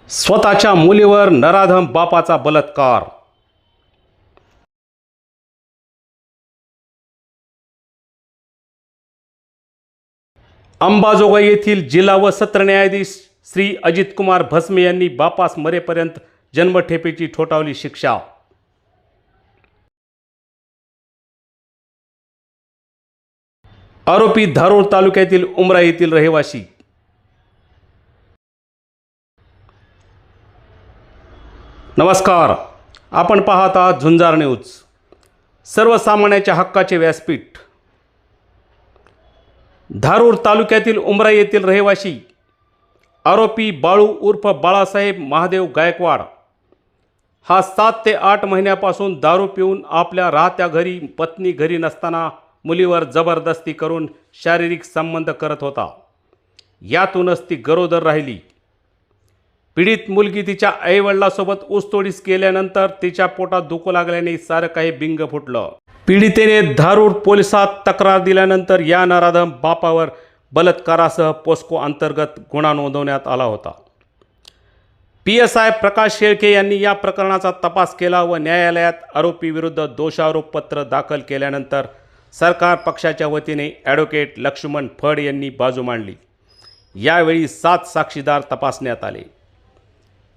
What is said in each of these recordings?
स्वतःच्या मुलीवर नराधम बापाचा बलात्कार। अंबाजोगाई येथील जिल्हा व सत्र न्यायाधीश श्री अजित कुमार भस्मे यांनी बापास मरेपर्यंत जन्मठेपेची ठोठावली शिक्षा। आरोपी धारूर तालुक्यातील उमरा येथील रहिवासी। नमस्कार, आपण पाहत आहात झुंजार न्यूज, सर्वसामान्यांच्या हक्काचे व्यासपीठ। धारूर तालुक्यातील उमरा येथील रहिवासी आरोपी बाळू उर्फ बाळासाहेब महादेव गायकवाड हा 7 ते 8 महिन्यापासून दारू पिऊन आपल्या राहत्या घरी पत्नी घरी नसताना मुलीवर जबरदस्ती करून शारीरिक संबंध करत होता। यातूनच ती गरोदर राहिली। पीडित मुलगी तिच्या आईवडिलांसोबत ऊसतोडीस केल्यानंतर तिच्या पोटात दुखू लागल्याने सारं काही बिंग फुटलं। पीडितेने धारूर पोलिसात तक्रार दिल्यानंतर या नराधम बापावर बलात्कारासह पोस्को अंतर्गत गुन्हा नोंदवण्यात आला होता। PSI प्रकाश शेळके यांनी या प्रकरणाचा तपास केला व न्यायालयात आरोपीविरुद्ध दोषारोपपत्र दाखल केल्यानंतर सरकार पक्षाच्या वतीने ॲडव्होकेट लक्ष्मण फड यांनी बाजू मांडली। यावेळी 7 साक्षीदार तपासण्यात आले।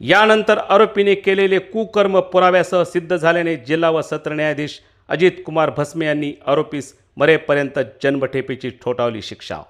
यानंतर आरोपीने केलेले कुकर्म पुराव्यासह सिद्ध झाल्याने जिल्हा व सत्र न्यायाधीश अजित कुमार भस्मे यांनी आरोपीस मरेपर्यंत जन्मठेपेची ठोठावली शिक्षा।